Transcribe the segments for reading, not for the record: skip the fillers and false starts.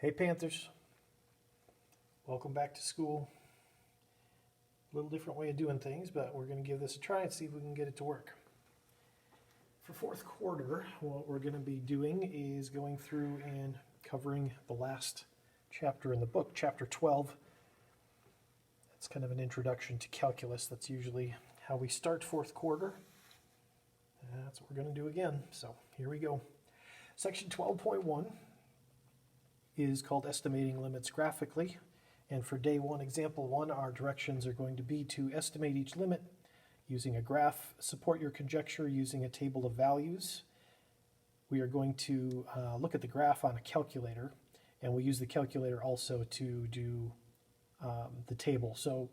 Hey Panthers, welcome back to school. A little different way of doing things, but we're going to give this a try and see if we can get it to work. For fourth quarter, what we're going to be doing is going through and covering the last chapter in the book, chapter 12. That's kind of an introduction to calculus. That's usually how we start fourth quarter. That's what we're going to do again. So here we go. Section 12.1 is called Estimating Limits Graphically. And for day one, example one, our directions are going to be to estimate each limit using a graph, support your conjecture using a table of values. We are going to look at the graph on a calculator, and we'll use the calculator also to do the table. So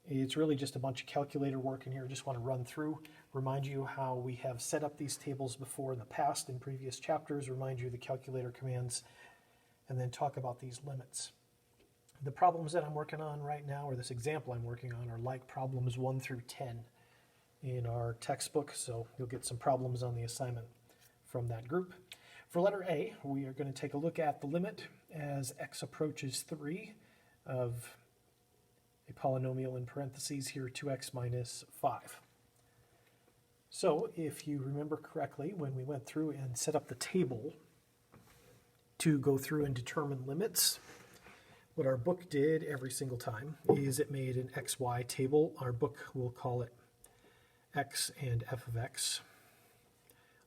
it's really just a bunch of calculator work in here. I just want to run through, remind you how we have set up these tables before in the past in previous chapters, remind you the calculator commands, and then talk about these limits. The problems that I'm working on right now, or this example I'm working on, are like problems 1 through 10 in our textbook, so you'll get some problems on the assignment from that group. For letter A, we are going to take a look at the limit as x approaches 3 of a polynomial in parentheses here, 2x minus 5. So if you remember correctly, when we went through and set up the table to go through and determine limits, what our book did every single time is it made an XY table. Our book will call it X and f of X.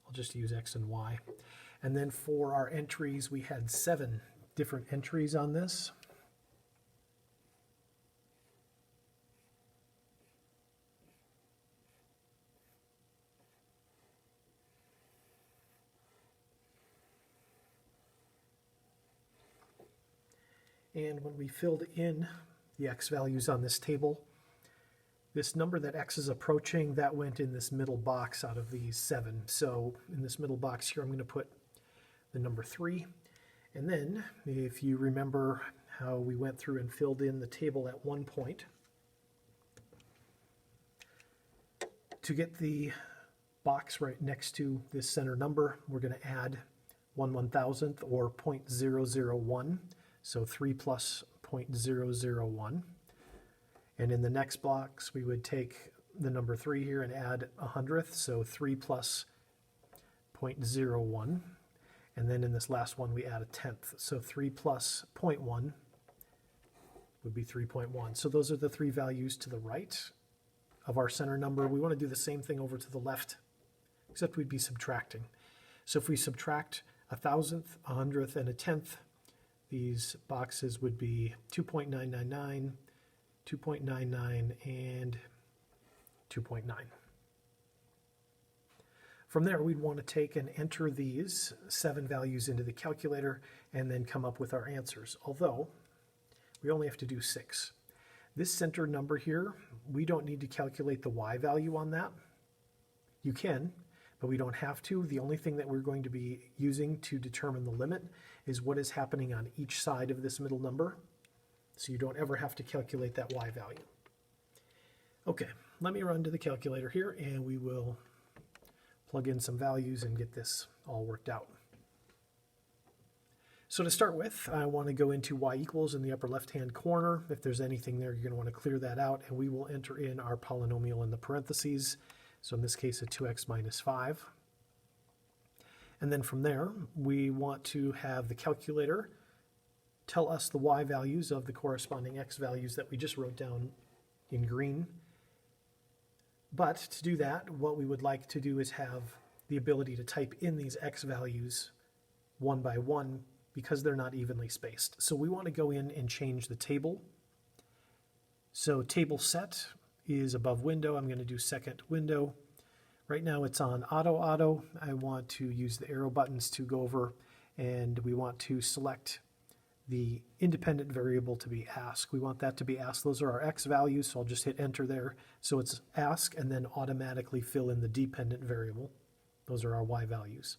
I'll just use X and Y. And then for our entries, we had 7 different entries on this. And when we filled in the x values on this table, this number that x is approaching, that went in this middle box out of these 7. So in this middle box here, I'm going to put the number 3. And then, if you remember how we went through and filled in the table at one point, to get the box right next to this center number, we're going to add 1/1000th or 0.001. So 3 plus 0.001. And in the next box, we would take the number 3 here and add 100th, so 3 plus 0.01. And then in this last one, we add a 10th. So 3 plus 0.1 would be 3.1. So those are the 3 values to the right of our center number. We want to do the same thing over to the left, except we'd be subtracting. So if we subtract 1,000th, 100th, and a 10th, these boxes would be 2.999, 2.99, and 2.9. From there, we'd want to take and enter these 7 values into the calculator and then come up with our answers, although we only have to do 6. This center number here, we don't need to calculate the y value on that. You can, but we don't have to. The only thing that we're going to be using to determine the limit is what is happening on each side of this middle number. So you don't ever have to calculate that y value. Okay, let me run to the calculator here and we will plug in some values and get this all worked out. So to start with, I want to go into y equals in the upper left-hand corner. If there's anything there, you're going to want to clear that out, and we will enter in our polynomial in the parentheses. So in this case, a 2x minus 5. And then from there, we want to have the calculator tell us the y values of the corresponding x values that we just wrote down in green. But to do that, what we would like to do is have the ability to type in these x values one by one because they're not evenly spaced. So we want to go in and change the table. So table set is above window. I'm going to do second window. Right now it's on auto. I want to use the arrow buttons to go over, and we want to select the independent variable to be ask. We want that to be ask. Those are our x values, so I'll just hit enter there. So it's ask and then automatically fill in the dependent variable. Those are our y values.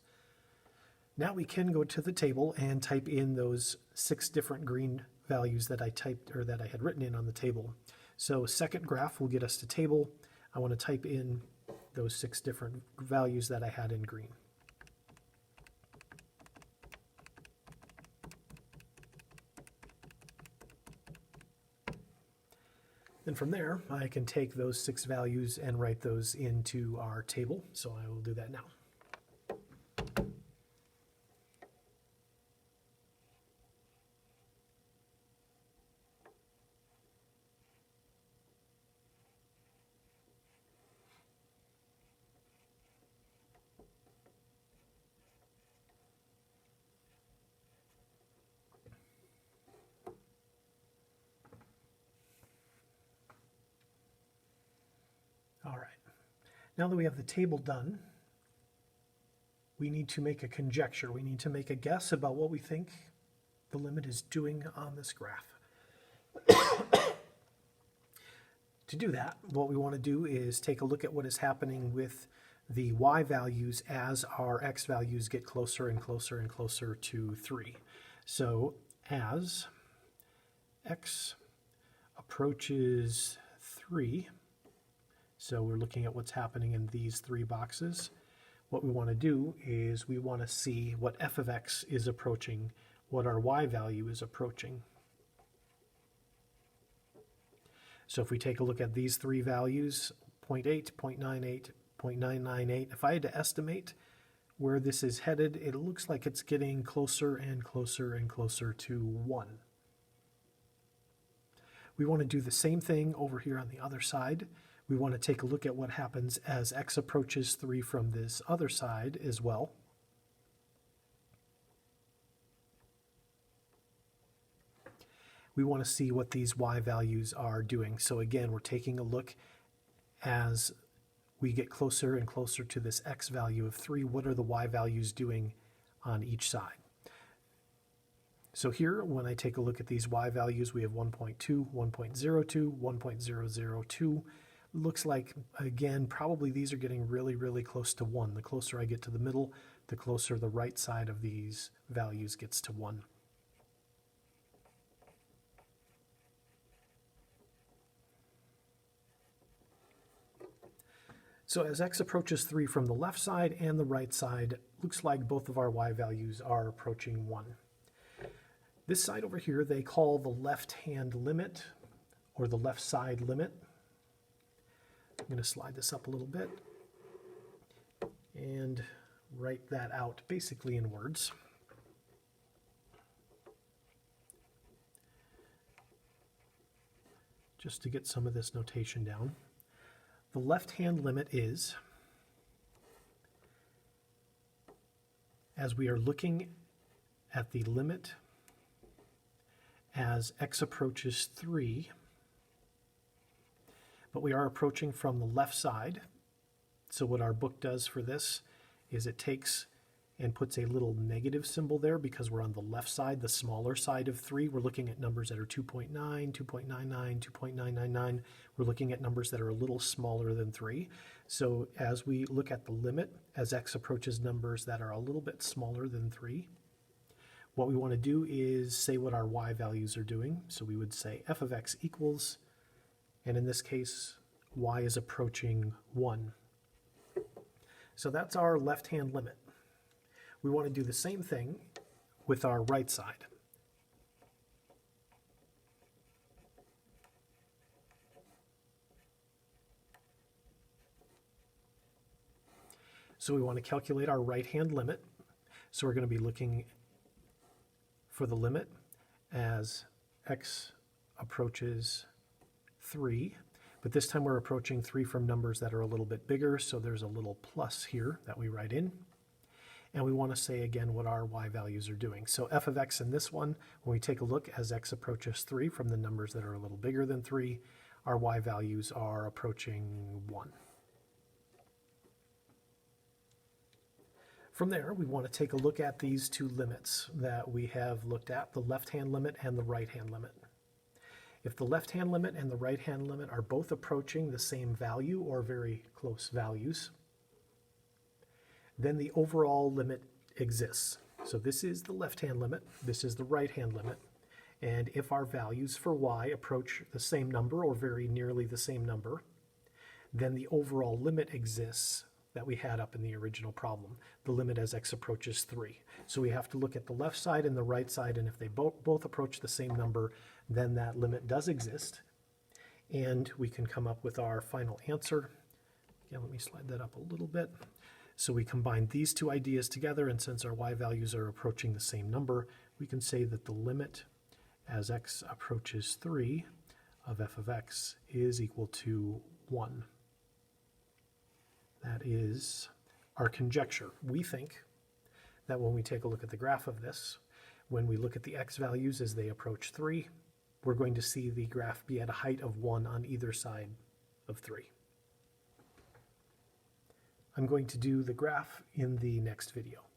Now we can go to the table and type in those 6 different green values that I typed, or that I had written in on the table. So second graph will get us to table. I want to type in those 6 different values that I had in green. Then from there, I can take those 6 values and write those into our table. So I will do that now. All right. Now that we have the table done, we need to make a conjecture. We need to make a guess about what we think the limit is doing on this graph. To do that, what we want to do is take a look at what is happening with the y values as our x values get closer and closer and closer to 3. So as x approaches 3, so we're looking at what's happening in these 3 boxes. What we want to do is we want to see what f of x is approaching, what our y value is approaching. So if we take a look at these 3 values, 0.8, 0.98, 0.998, if I had to estimate where this is headed, it looks like it's getting closer and closer and closer to 1. We want to do the same thing over here on the other side. We want to take a look at what happens as x approaches 3 from this other side as well. We want to see what these y values are doing. So again, we're taking a look as we get closer and closer to this x value of 3. What are the y values doing on each side? So here, when I take a look at these y values, we have 1.2, 1.02, 1.002. Looks like, again, probably these are getting really, really close to 1. The closer I get to the middle, the closer the right side of these values gets to 1. So as x approaches 3 from the left side and the right side, looks like both of our y values are approaching 1. This side over here they call the left-hand limit, or the left side limit. I'm going to slide this up a little bit and write that out basically in words. Just to get some of this notation down. The left-hand limit is, as we are looking at the limit as x approaches 3, but we are approaching from the left side. So what our book does for this is it takes and puts a little negative symbol there because we're on the left side, the smaller side of 3. We're looking at numbers that are 2.9, 2.99, 2.999. We're looking at numbers that are a little smaller than 3. So as we look at the limit, as x approaches numbers that are a little bit smaller than 3, what we want to do is say what our y values are doing. So we would say f of x equals, and in this case, y is approaching 1. So that's our left-hand limit. We want to do the same thing with our right side. So we want to calculate our right-hand limit. So we're going to be looking for the limit as x approaches 3. But this time we're approaching 3 from numbers that are a little bit bigger, so there's a little plus here that we write in. And we want to say again what our y values are doing. So f of x in this one, when we take a look as x approaches 3 from the numbers that are a little bigger than 3, our y values are approaching 1. From there, we want to take a look at these 2 limits that we have looked at, the left-hand limit and the right-hand limit. If the left-hand limit and the right-hand limit are both approaching the same value or very close values, then the overall limit exists. So this is the left-hand limit, this is the right-hand limit, and if our values for y approach the same number or very nearly the same number, then the overall limit exists that we had up in the original problem, the limit as x approaches 3. So we have to look at the left side and the right side, and if they both approach the same number, then that limit does exist. and we can come up with our final answer. Again, let me slide that up a little bit. So we combine these two ideas together, and since our y values are approaching the same number, we can say that the limit as x approaches 3 of f of x is equal to 1. That is our conjecture. We think that when we take a look at the graph of this, when we look at the x values as they approach 3, we're going to see the graph be at a height of 1 on either side of 3. I'm going to do the graph in the next video.